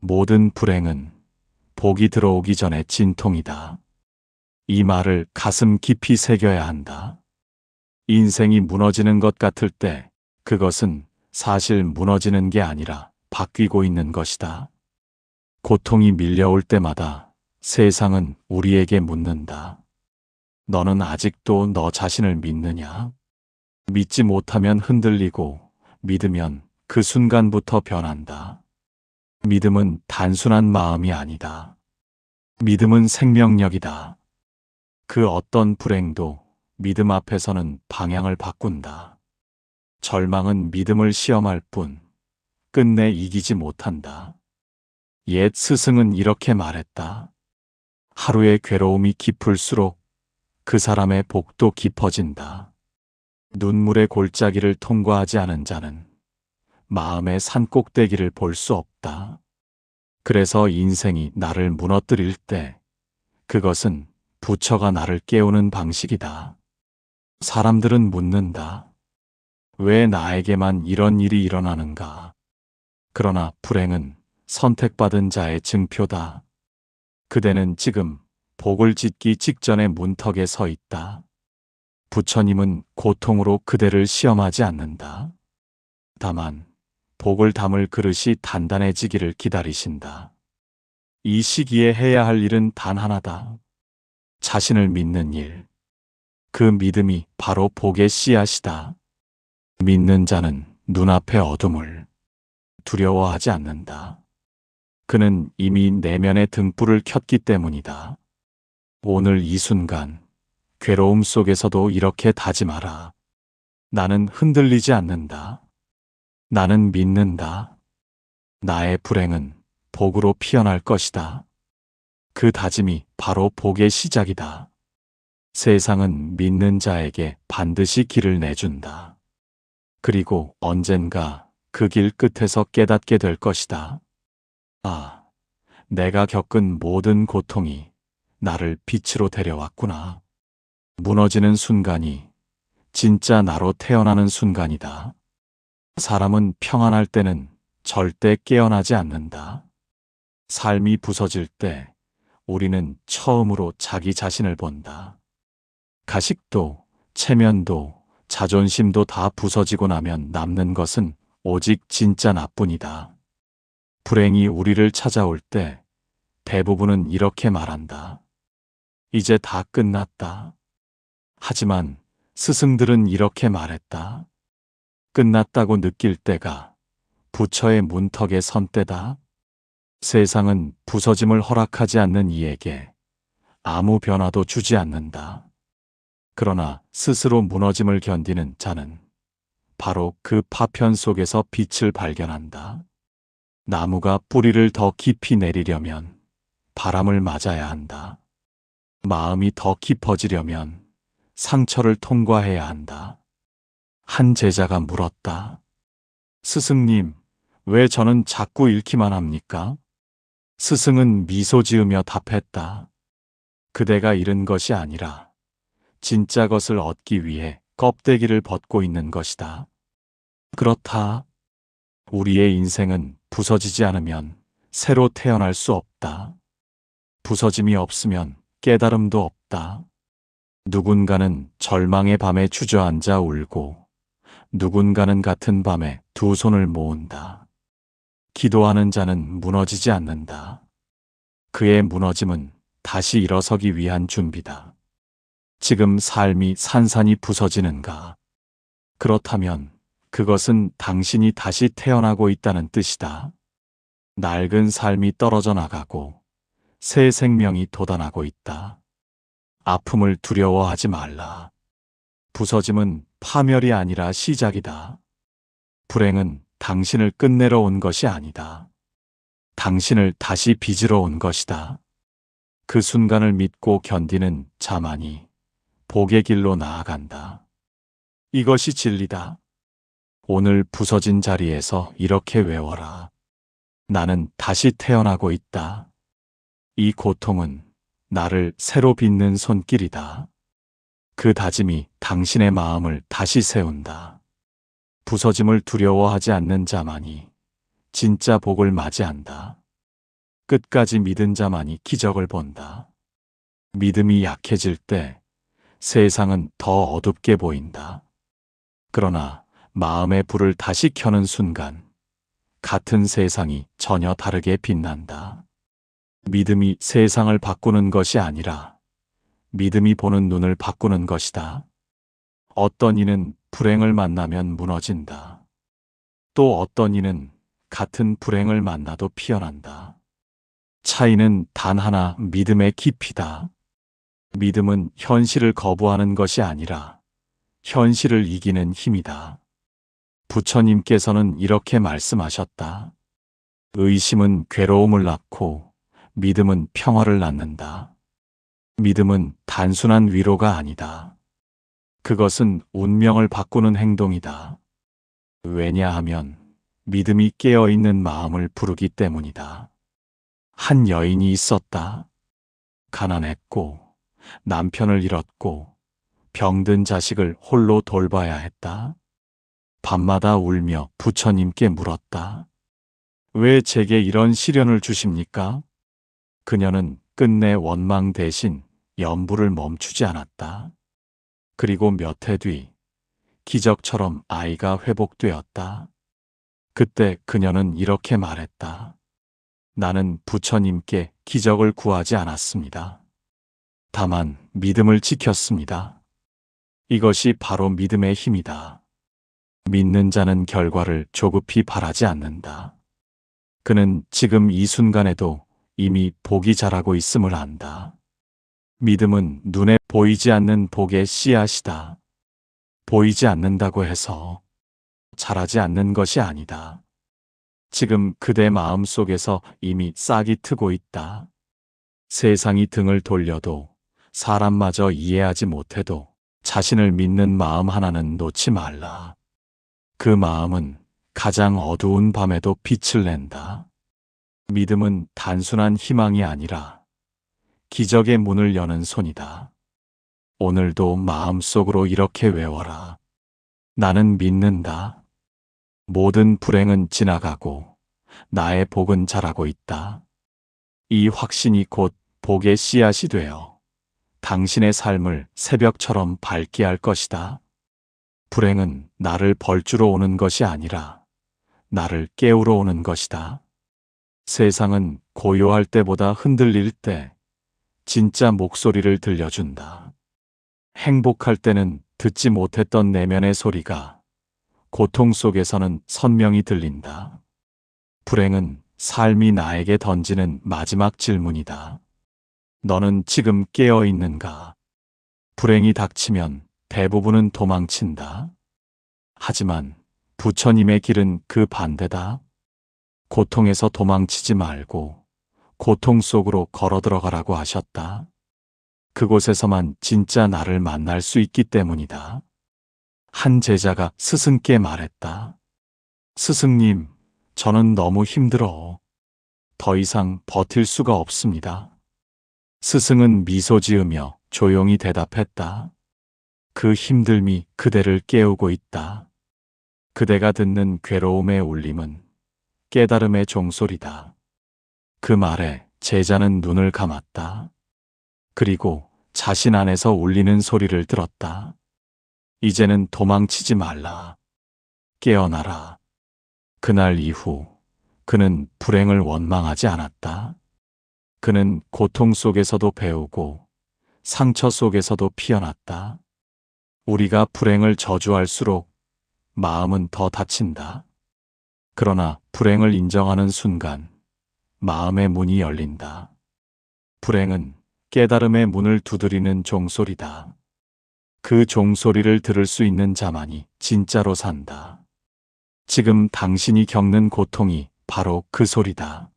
모든 불행은 복이 들어오기 전에 진통이다. 이 말을 가슴 깊이 새겨야 한다. 인생이 무너지는 것 같을 때 그것은 사실 무너지는 게 아니라 바뀌고 있는 것이다. 고통이 밀려올 때마다 세상은 우리에게 묻는다. 너는 아직도 너 자신을 믿느냐? 믿지 못하면 흔들리고 믿으면 그 순간부터 변한다. 믿음은 단순한 마음이 아니다. 믿음은 생명력이다. 그 어떤 불행도 믿음 앞에서는 방향을 바꾼다. 절망은 믿음을 시험할 뿐 끝내 이기지 못한다. 옛 스승은 이렇게 말했다. 하루의 괴로움이 깊을수록 그 사람의 복도 깊어진다. 눈물의 골짜기를 통과하지 않은 자는 마음의 산꼭대기를 볼 수 없다. 그래서 인생이 나를 무너뜨릴 때 그것은 부처가 나를 깨우는 방식이다. 사람들은 묻는다. 왜 나에게만 이런 일이 일어나는가? 그러나 불행은 선택받은 자의 증표다. 그대는 지금 복을 짓기 직전의 문턱에 서 있다. 부처님은 고통으로 그대를 시험하지 않는다. 다만 복을 담을 그릇이 단단해지기를 기다리신다. 이 시기에 해야 할 일은 단 하나다. 자신을 믿는 일. 그 믿음이 바로 복의 씨앗이다. 믿는 자는 눈앞의 어둠을 두려워하지 않는다. 그는 이미 내면의 등불을 켰기 때문이다. 오늘 이 순간 괴로움 속에서도 이렇게 다짐하라. 나는 흔들리지 않는다. 나는 믿는다. 나의 불행은 복으로 피어날 것이다. 그 다짐이 바로 복의 시작이다. 세상은 믿는 자에게 반드시 길을 내준다. 그리고 언젠가 그 길 끝에서 깨닫게 될 것이다. 아, 내가 겪은 모든 고통이 나를 빛으로 데려왔구나. 무너지는 순간이 진짜 나로 태어나는 순간이다. 사람은 평안할 때는 절대 깨어나지 않는다. 삶이 부서질 때 우리는 처음으로 자기 자신을 본다. 가식도, 체면도, 자존심도 다 부서지고 나면 남는 것은 오직 진짜 나뿐이다. 불행이 우리를 찾아올 때 대부분은 이렇게 말한다. 이제 다 끝났다. 하지만 스승들은 이렇게 말했다. 끝났다고 느낄 때가 부처의 문턱에 선 때다. 세상은 부서짐을 허락하지 않는 이에게 아무 변화도 주지 않는다. 그러나 스스로 무너짐을 견디는 자는 바로 그 파편 속에서 빛을 발견한다. 나무가 뿌리를 더 깊이 내리려면 바람을 맞아야 한다. 마음이 더 깊어지려면 상처를 통과해야 한다. 한 제자가 물었다. 스승님, 왜 저는 자꾸 잃기만 합니까? 스승은 미소 지으며 답했다. 그대가 잃은 것이 아니라 진짜 것을 얻기 위해 껍데기를 벗고 있는 것이다. 그렇다. 우리의 인생은 부서지지 않으면 새로 태어날 수 없다. 부서짐이 없으면 깨달음도 없다. 누군가는 절망의 밤에 주저앉아 울고 누군가는 같은 밤에 두 손을 모은다. 기도하는 자는 무너지지 않는다. 그의 무너짐은 다시 일어서기 위한 준비다. 지금 삶이 산산이 부서지는가? 그렇다면 그것은 당신이 다시 태어나고 있다는 뜻이다. 낡은 삶이 떨어져 나가고 새 생명이 돋아나고 있다. 아픔을 두려워하지 말라. 부서짐은 파멸이 아니라 시작이다. 불행은 당신을 끝내러 온 것이 아니다. 당신을 다시 빚으러 온 것이다. 그 순간을 믿고 견디는 자만이 복의 길로 나아간다. 이것이 진리다. 오늘 부서진 자리에서 이렇게 외워라. 나는 다시 태어나고 있다. 이 고통은 나를 새로 빚는 손길이다. 그 다짐이 당신의 마음을 다시 세운다. 부서짐을 두려워하지 않는 자만이 진짜 복을 맞이한다. 끝까지 믿은 자만이 기적을 본다. 믿음이 약해질 때 세상은 더 어둡게 보인다. 그러나 마음의 불을 다시 켜는 순간 같은 세상이 전혀 다르게 빛난다. 믿음이 세상을 바꾸는 것이 아니라 믿음이 보는 눈을 바꾸는 것이다. 어떤 이는 불행을 만나면 무너진다. 또 어떤 이는 같은 불행을 만나도 피어난다. 차이는 단 하나, 믿음의 깊이다. 믿음은 현실을 거부하는 것이 아니라 현실을 이기는 힘이다. 부처님께서는 이렇게 말씀하셨다. 의심은 괴로움을 낳고 믿음은 평화를 낳는다. 믿음은 단순한 위로가 아니다. 그것은 운명을 바꾸는 행동이다. 왜냐하면 믿음이 깨어있는 마음을 부르기 때문이다. 한 여인이 있었다. 가난했고 남편을 잃었고 병든 자식을 홀로 돌봐야 했다. 밤마다 울며 부처님께 물었다. 왜 제게 이런 시련을 주십니까? 그녀는 끝내 원망 대신 연부를 멈추지 않았다. 그리고 몇 해 뒤 기적처럼 아이가 회복되었다. 그때 그녀는 이렇게 말했다. 나는 부처님께 기적을 구하지 않았습니다. 다만 믿음을 지켰습니다. 이것이 바로 믿음의 힘이다. 믿는 자는 결과를 조급히 바라지 않는다. 그는 지금 이 순간에도 이미 복이 자라고 있음을 안다. 믿음은 눈에 보이지 않는 복의 씨앗이다. 보이지 않는다고 해서 자라지 않는 것이 아니다. 지금 그대 마음 속에서 이미 싹이 트고 있다. 세상이 등을 돌려도 사람마저 이해하지 못해도 자신을 믿는 마음 하나는 놓지 말라. 그 마음은 가장 어두운 밤에도 빛을 낸다. 믿음은 단순한 희망이 아니라 기적의 문을 여는 손이다. 오늘도 마음속으로 이렇게 외워라. 나는 믿는다. 모든 불행은 지나가고 나의 복은 자라고 있다. 이 확신이 곧 복의 씨앗이 되어 당신의 삶을 새벽처럼 밝게 할 것이다. 불행은 나를 벌주러 오는 것이 아니라 나를 깨우러 오는 것이다. 세상은 고요할 때보다 흔들릴 때 진짜 목소리를 들려준다. 행복할 때는 듣지 못했던 내면의 소리가 고통 속에서는 선명히 들린다. 불행은 삶이 나에게 던지는 마지막 질문이다. 너는 지금 깨어 있는가? 불행이 닥치면 대부분은 도망친다. 하지만 부처님의 길은 그 반대다. 고통에서 도망치지 말고 고통 속으로 걸어 들어가라고 하셨다. 그곳에서만 진짜 나를 만날 수 있기 때문이다. 한 제자가 스승께 말했다. 스승님, 저는 너무 힘들어. 더 이상 버틸 수가 없습니다. 스승은 미소 지으며 조용히 대답했다. 그 힘듦이 그대를 깨우고 있다. 그대가 듣는 괴로움의 울림은 깨달음의 종소리다. 그 말에 제자는 눈을 감았다. 그리고 자신 안에서 울리는 소리를 들었다. 이제는 도망치지 말라. 깨어나라. 그날 이후 그는 불행을 원망하지 않았다. 그는 고통 속에서도 배우고 상처 속에서도 피어났다. 우리가 불행을 저주할수록 마음은 더 다친다. 그러나 불행을 인정하는 순간 마음의 문이 열린다. 불행은 깨달음의 문을 두드리는 종소리다. 그 종소리를 들을 수 있는 자만이 진짜로 산다. 지금 당신이 겪는 고통이 바로 그 소리다.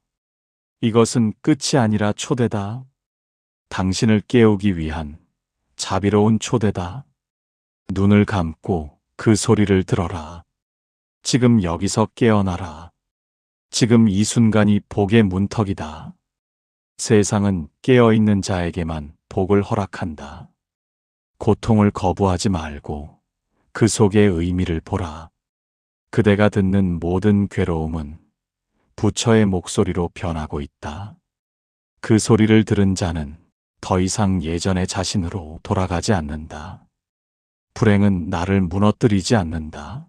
이것은 끝이 아니라 초대다. 당신을 깨우기 위한 자비로운 초대다. 눈을 감고 그 소리를 들어라. 지금 여기서 깨어나라. 지금 이 순간이 복의 문턱이다. 세상은 깨어있는 자에게만 복을 허락한다. 고통을 거부하지 말고 그 속의 의미를 보라. 그대가 듣는 모든 괴로움은 부처의 목소리로 변하고 있다. 그 소리를 들은 자는 더 이상 예전의 자신으로 돌아가지 않는다. 불행은 나를 무너뜨리지 않는다.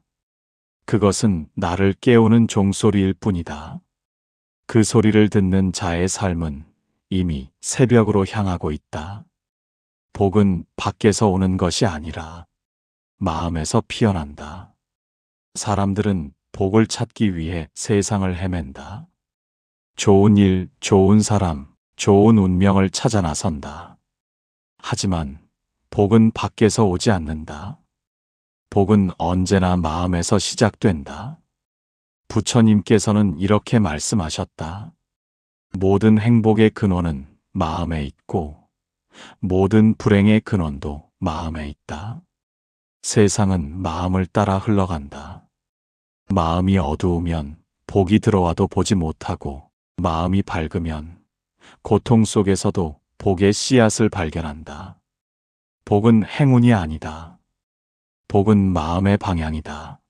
그것은 나를 깨우는 종소리일 뿐이다. 그 소리를 듣는 자의 삶은 이미 새벽으로 향하고 있다. 복은 밖에서 오는 것이 아니라 마음에서 피어난다. 사람들은 복을 찾기 위해 세상을 헤맨다. 좋은 일, 좋은 사람, 좋은 운명을 찾아 나선다. 하지만 복은 밖에서 오지 않는다. 복은 언제나 마음에서 시작된다. 부처님께서는 이렇게 말씀하셨다. 모든 행복의 근원은 마음에 있고 모든 불행의 근원도 마음에 있다. 세상은 마음을 따라 흘러간다. 마음이 어두우면 복이 들어와도 보지 못하고 마음이 밝으면 고통 속에서도 복의 씨앗을 발견한다. 복은 행운이 아니다. 복은 마음의 방향이다.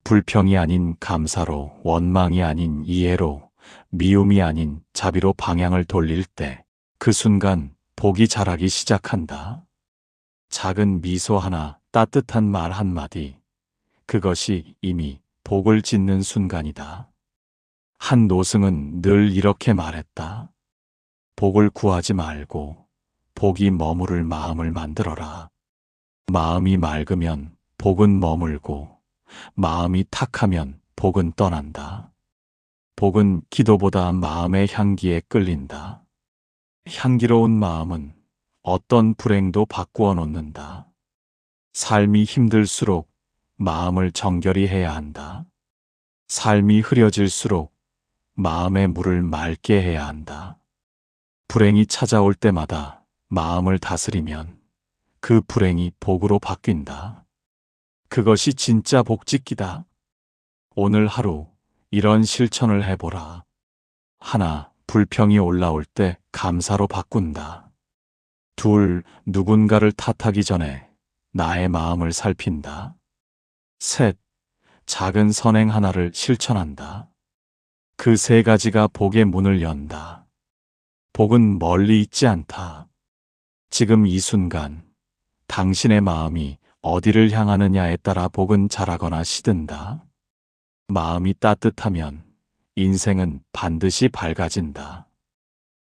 불평이 아닌 감사로, 원망이 아닌 이해로, 미움이 아닌 자비로 방향을 돌릴 때 그 순간 복이 자라기 시작한다. 작은 미소 하나, 따뜻한 말 한마디, 그것이 이미 복을 짓는 순간이다. 한 노승은 늘 이렇게 말했다. 복을 구하지 말고 복이 머무를 마음을 만들어라. 마음이 맑으면 복은 머물고 마음이 탁하면 복은 떠난다. 복은 기도보다 마음의 향기에 끌린다. 향기로운 마음은 어떤 불행도 바꾸어 놓는다. 삶이 힘들수록 마음을 정결히 해야 한다. 삶이 흐려질수록 마음의 물을 맑게 해야 한다. 불행이 찾아올 때마다 마음을 다스리면 그 불행이 복으로 바뀐다. 그것이 진짜 복짓기다. 오늘 하루 이런 실천을 해보라. 하나, 불평이 올라올 때 감사로 바꾼다. 둘, 누군가를 탓하기 전에 나의 마음을 살핀다. 셋, 작은 선행 하나를 실천한다. 그 세 가지가 복의 문을 연다. 복은 멀리 있지 않다. 지금 이 순간 당신의 마음이 어디를 향하느냐에 따라 복은 자라거나 시든다. 마음이 따뜻하면 인생은 반드시 밝아진다.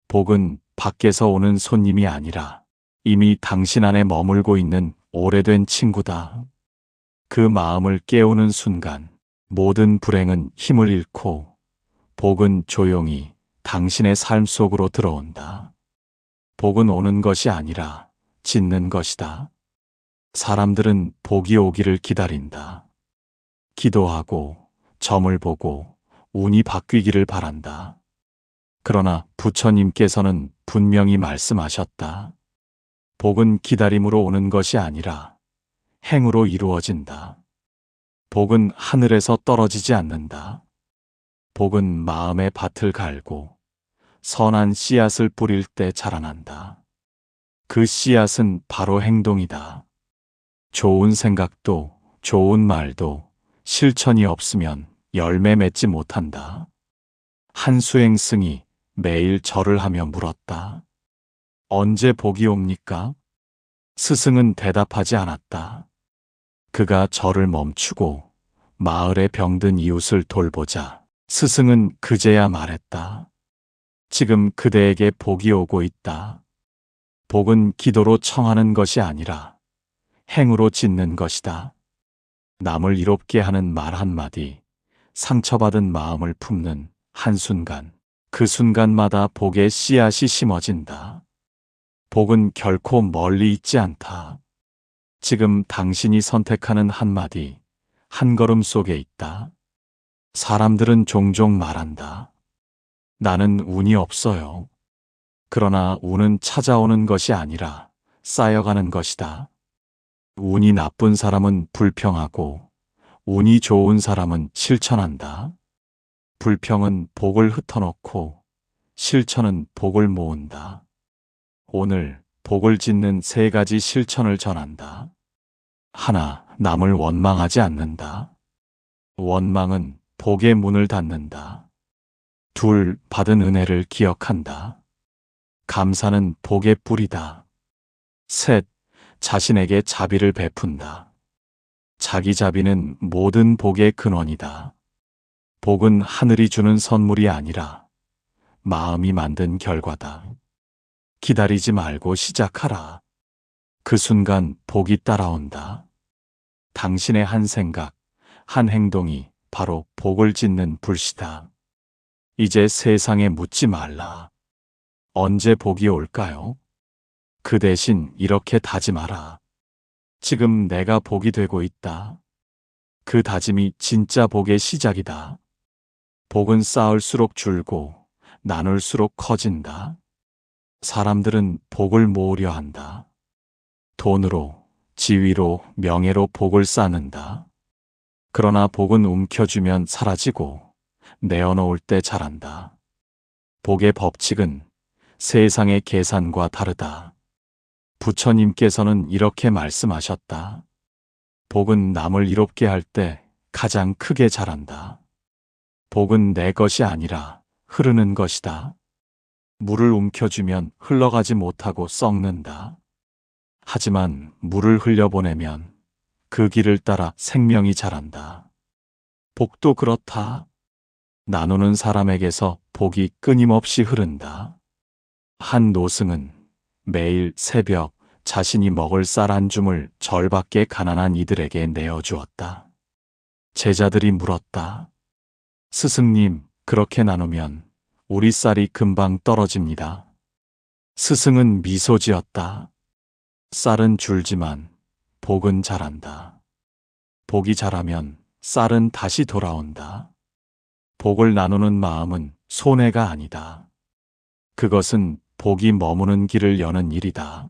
복은 밖에서 오는 손님이 아니라 이미 당신 안에 머물고 있는 오래된 친구다. 그 마음을 깨우는 순간 모든 불행은 힘을 잃고 복은 조용히 당신의 삶 속으로 들어온다. 복은 오는 것이 아니라 짓는 것이다. 사람들은 복이 오기를 기다린다. 기도하고 점을 보고 운이 바뀌기를 바란다. 그러나 부처님께서는 분명히 말씀하셨다. 복은 기다림으로 오는 것이 아니라 행으로 이루어진다. 복은 하늘에서 떨어지지 않는다. 복은 마음의 밭을 갈고 선한 씨앗을 뿌릴 때 자라난다. 그 씨앗은 바로 행동이다. 좋은 생각도 좋은 말도 실천이 없으면 열매 맺지 못한다. 한 수행승이 매일 절을 하며 물었다. 언제 복이 옵니까? 스승은 대답하지 않았다. 그가 절을 멈추고 마을에 병든 이웃을 돌보자 스승은 그제야 말했다. 지금 그대에게 복이 오고 있다. 복은 기도로 청하는 것이 아니라 행으로 짓는 것이다. 남을 이롭게 하는 말 한마디, 상처받은 마음을 품는 한순간, 그 순간마다 복의 씨앗이 심어진다. 복은 결코 멀리 있지 않다. 지금 당신이 선택하는 한마디, 한 걸음 속에 있다. 사람들은 종종 말한다. 나는 운이 없어요. 그러나 운은 찾아오는 것이 아니라 쌓여가는 것이다. 운이 나쁜 사람은 불평하고 운이 좋은 사람은 실천한다. 불평은 복을 흩어놓고 실천은 복을 모은다. 오늘 복을 짓는 세 가지 실천을 전한다. 하나, 남을 원망하지 않는다. 원망은 복의 문을 닫는다. 둘, 받은 은혜를 기억한다. 감사는 복의 뿌리다. 셋, 자신에게 자비를 베푼다. 자기 자비는 모든 복의 근원이다. 복은 하늘이 주는 선물이 아니라 마음이 만든 결과다. 기다리지 말고 시작하라. 그 순간 복이 따라온다. 당신의 한 생각, 한 행동이 바로 복을 짓는 불씨다. 이제 세상에 묻지 말라. 언제 복이 올까요? 그 대신 이렇게 다짐하라. 지금 내가 복이 되고 있다. 그 다짐이 진짜 복의 시작이다. 복은 쌓을수록 줄고 나눌수록 커진다. 사람들은 복을 모으려 한다. 돈으로, 지위로, 명예로 복을 쌓는다. 그러나 복은 움켜쥐면 사라지고 내어놓을 때 자란다. 복의 법칙은 세상의 계산과 다르다. 부처님께서는 이렇게 말씀하셨다. 복은 남을 이롭게 할 때 가장 크게 자란다. 복은 내 것이 아니라 흐르는 것이다. 물을 움켜쥐면 흘러가지 못하고 썩는다. 하지만 물을 흘려보내면 그 길을 따라 생명이 자란다. 복도 그렇다. 나누는 사람에게서 복이 끊임없이 흐른다. 한 노승은 매일 새벽 자신이 먹을 쌀 한 줌을 절밖에 가난한 이들에게 내어주었다. 제자들이 물었다. 스승님, 그렇게 나누면 우리 쌀이 금방 떨어집니다. 스승은 미소 지었다. 쌀은 줄지만 복은 자란다. 복이 자라면 쌀은 다시 돌아온다. 복을 나누는 마음은 손해가 아니다. 그것은 복이 머무는 길을 여는 일이다.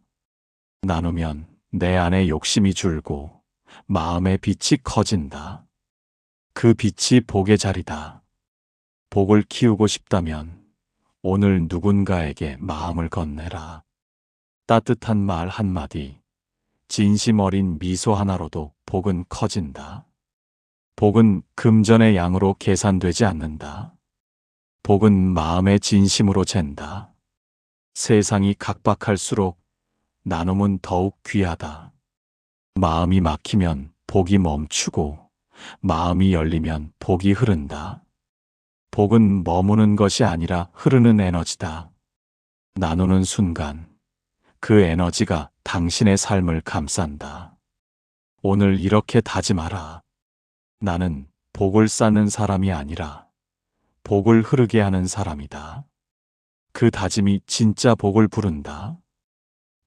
나누면 내 안에 욕심이 줄고 마음의 빛이 커진다. 그 빛이 복의 자리다. 복을 키우고 싶다면 오늘 누군가에게 마음을 건네라. 따뜻한 말 한마디, 진심 어린 미소 하나로도 복은 커진다. 복은 금전의 양으로 계산되지 않는다. 복은 마음의 진심으로 잰다. 세상이 각박할수록 나눔은 더욱 귀하다. 마음이 막히면 복이 멈추고 마음이 열리면 복이 흐른다. 복은 머무는 것이 아니라 흐르는 에너지다. 나누는 순간 그 에너지가 당신의 삶을 감싼다. 오늘 이렇게 다짐하라. 나는 복을 쌓는 사람이 아니라 복을 흐르게 하는 사람이다. 그 다짐이 진짜 복을 부른다.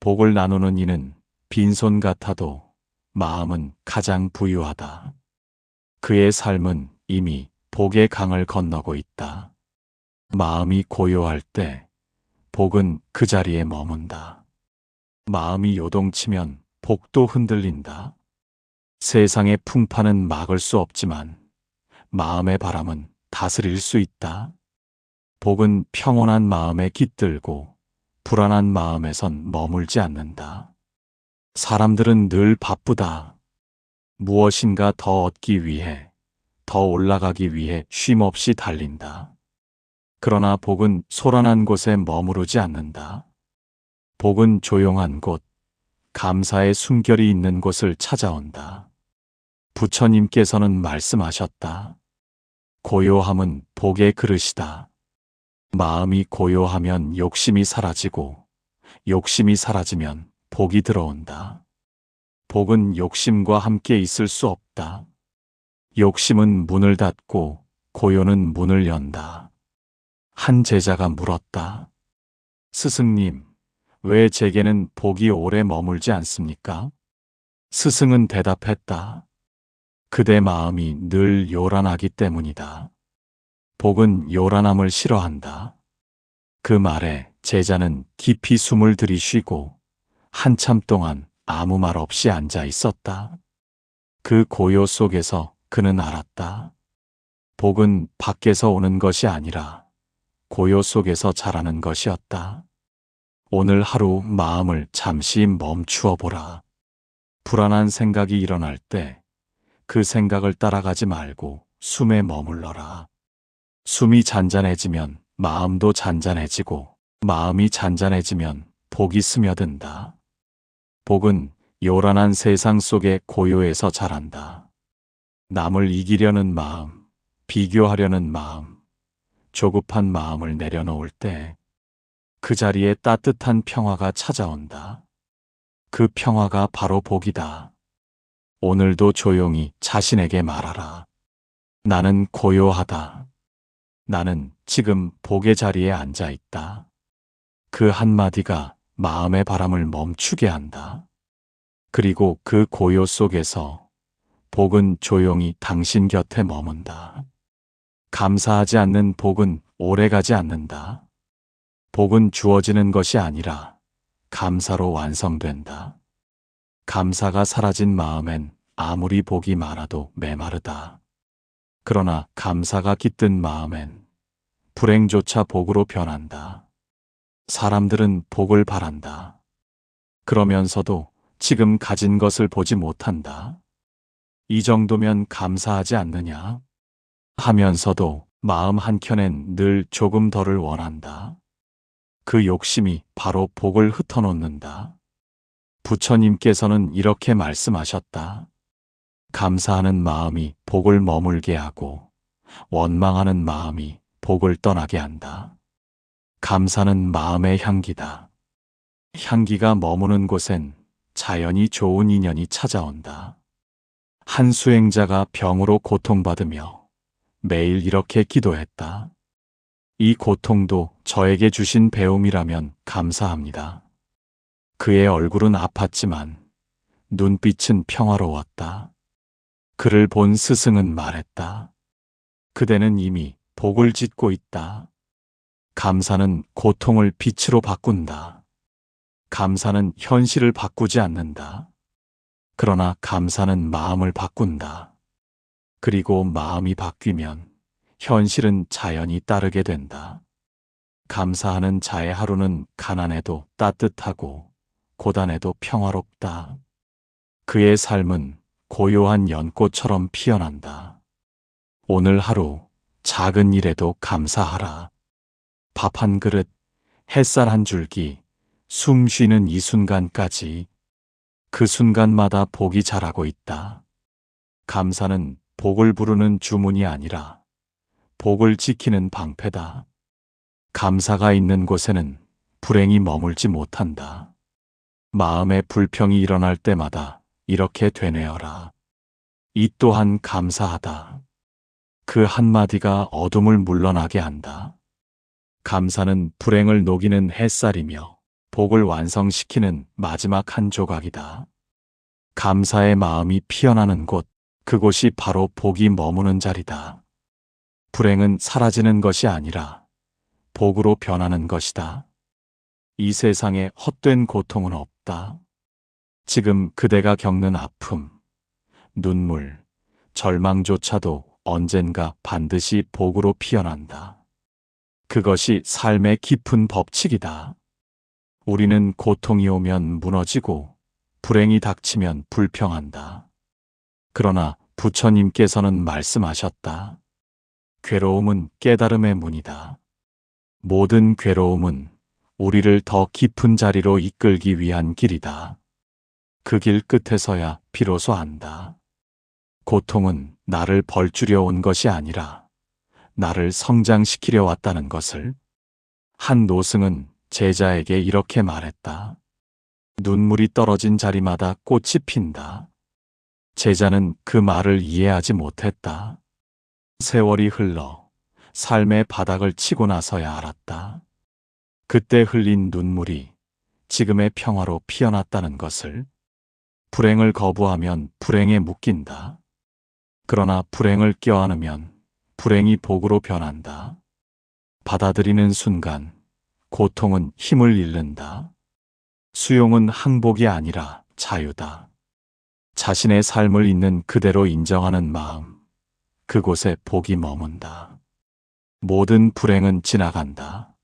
복을 나누는 이는 빈손 같아도 마음은 가장 부유하다. 그의 삶은 이미 복의 강을 건너고 있다. 마음이 고요할 때 복은 그 자리에 머문다. 마음이 요동치면 복도 흔들린다. 세상의 풍파는 막을 수 없지만 마음의 바람은 다스릴 수 있다. 복은 평온한 마음에 깃들고 불안한 마음에선 머물지 않는다. 사람들은 늘 바쁘다. 무엇인가 더 얻기 위해, 더 올라가기 위해 쉼없이 달린다. 그러나 복은 소란한 곳에 머무르지 않는다. 복은 조용한 곳, 감사의 숨결이 있는 곳을 찾아온다. 부처님께서는 말씀하셨다. 고요함은 복의 그릇이다. 마음이 고요하면 욕심이 사라지고 욕심이 사라지면 복이 들어온다. 복은 욕심과 함께 있을 수 없다. 욕심은 문을 닫고 고요는 문을 연다. 한 제자가 물었다. 스승님, 왜 제게는 복이 오래 머물지 않습니까? 스승은 대답했다. 그대 마음이 늘 요란하기 때문이다. 복은 요란함을 싫어한다. 그 말에 제자는 깊이 숨을 들이쉬고 한참 동안 아무 말 없이 앉아 있었다. 그 고요 속에서 그는 알았다. 복은 밖에서 오는 것이 아니라 고요 속에서 자라는 것이었다. 오늘 하루 마음을 잠시 멈추어 보라. 불안한 생각이 일어날 때 그 생각을 따라가지 말고 숨에 머물러라. 숨이 잔잔해지면 마음도 잔잔해지고 마음이 잔잔해지면 복이 스며든다. 복은 요란한 세상 속의 고요에서 자란다. 남을 이기려는 마음, 비교하려는 마음, 조급한 마음을 내려놓을 때 그 자리에 따뜻한 평화가 찾아온다. 그 평화가 바로 복이다. 오늘도 조용히 자신에게 말하라. 나는 고요하다. 나는 지금 복의 자리에 앉아 있다. 그 한마디가 마음의 바람을 멈추게 한다. 그리고 그 고요 속에서 복은 조용히 당신 곁에 머문다. 감사하지 않는 복은 오래가지 않는다. 복은 주어지는 것이 아니라 감사로 완성된다. 감사가 사라진 마음엔 아무리 복이 많아도 메마르다. 그러나 감사가 깃든 마음엔 불행조차 복으로 변한다. 사람들은 복을 바란다. 그러면서도 지금 가진 것을 보지 못한다. 이 정도면 감사하지 않느냐? 하면서도 마음 한켠엔 늘 조금 더를 원한다. 그 욕심이 바로 복을 흩어놓는다. 부처님께서는 이렇게 말씀하셨다. 감사하는 마음이 복을 머물게 하고 원망하는 마음이 복을 떠나게 한다. 감사는 마음의 향기다. 향기가 머무는 곳엔 자연히 좋은 인연이 찾아온다. 한 수행자가 병으로 고통받으며 매일 이렇게 기도했다. 이 고통도 저에게 주신 배움이라면 감사합니다. 그의 얼굴은 아팠지만 눈빛은 평화로웠다. 그를 본 스승은 말했다. 그대는 이미 복을 짓고 있다. 감사는 고통을 빛으로 바꾼다. 감사는 현실을 바꾸지 않는다. 그러나 감사는 마음을 바꾼다. 그리고 마음이 바뀌면 현실은 자연히 따르게 된다. 감사하는 자의 하루는 가난해도 따뜻하고 고단해도 평화롭다. 그의 삶은 고요한 연꽃처럼 피어난다. 오늘 하루 작은 일에도 감사하라. 밥 한 그릇, 햇살 한 줄기, 숨 쉬는 이 순간까지 그 순간마다 복이 자라고 있다. 감사는 복을 부르는 주문이 아니라 복을 지키는 방패다. 감사가 있는 곳에는 불행이 머물지 못한다. 마음에 불평이 일어날 때마다 이렇게 되뇌어라. 이 또한 감사하다. 그 한마디가 어둠을 물러나게 한다. 감사는 불행을 녹이는 햇살이며 복을 완성시키는 마지막 한 조각이다. 감사의 마음이 피어나는 곳, 그곳이 바로 복이 머무는 자리다. 불행은 사라지는 것이 아니라 복으로 변하는 것이다. 이 세상에 헛된 고통은 없다. 지금 그대가 겪는 아픔, 눈물, 절망조차도 언젠가 반드시 복으로 피어난다. 그것이 삶의 깊은 법칙이다. 우리는 고통이 오면 무너지고 불행이 닥치면 불평한다. 그러나 부처님께서는 말씀하셨다. 괴로움은 깨달음의 문이다. 모든 괴로움은 우리를 더 깊은 자리로 이끌기 위한 길이다. 그 길 끝에서야 비로소 안다. 고통은 나를 벌주려 온 것이 아니라 나를 성장시키려 왔다는 것을. 한 노승은 제자에게 이렇게 말했다. 눈물이 떨어진 자리마다 꽃이 핀다. 제자는 그 말을 이해하지 못했다. 세월이 흘러 삶의 바닥을 치고 나서야 알았다. 그때 흘린 눈물이 지금의 평화로 피어났다는 것을. 불행을 거부하면 불행에 묶인다. 그러나 불행을 껴안으면 불행이 복으로 변한다. 받아들이는 순간 고통은 힘을 잃는다. 수용은 항복이 아니라 자유다. 자신의 삶을 있는 그대로 인정하는 마음, 그곳에 복이 머문다. 모든 불행은 지나간다.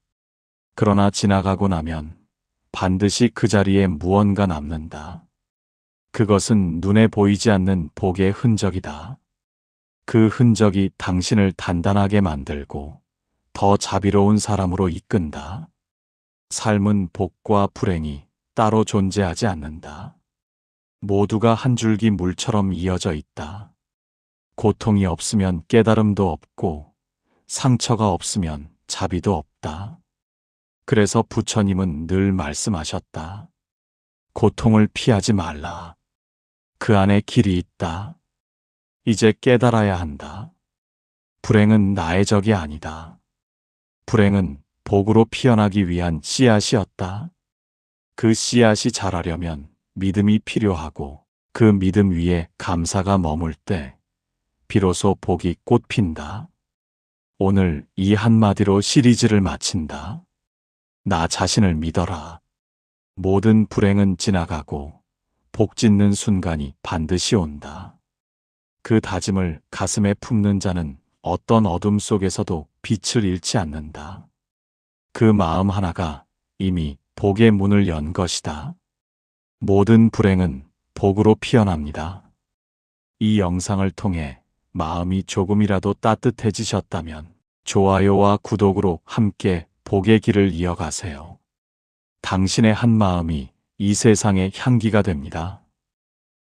그러나 지나가고 나면 반드시 그 자리에 무언가 남는다. 그것은 눈에 보이지 않는 복의 흔적이다. 그 흔적이 당신을 단단하게 만들고 더 자비로운 사람으로 이끈다. 삶은 복과 불행이 따로 존재하지 않는다. 모두가 한 줄기 물처럼 이어져 있다. 고통이 없으면 깨달음도 없고, 상처가 없으면 자비도 없다. 그래서 부처님은 늘 말씀하셨다. 고통을 피하지 말라. 그 안에 길이 있다. 이제 깨달아야 한다. 불행은 나의 적이 아니다. 불행은 복으로 피어나기 위한 씨앗이었다. 그 씨앗이 자라려면 믿음이 필요하고, 그 믿음 위에 감사가 머물 때 비로소 복이 꽃핀다. 오늘 이 한마디로 시리즈를 마친다. 나 자신을 믿어라. 모든 불행은 지나가고 복 짓는 순간이 반드시 온다. 그 다짐을 가슴에 품는 자는 어떤 어둠 속에서도 빛을 잃지 않는다. 그 마음 하나가 이미 복의 문을 연 것이다. 모든 불행은 복으로 피어납니다. 이 영상을 통해 마음이 조금이라도 따뜻해지셨다면 좋아요와 구독으로 함께 복의 길을 이어가세요. 당신의 한 마음이 이 세상의 향기가 됩니다.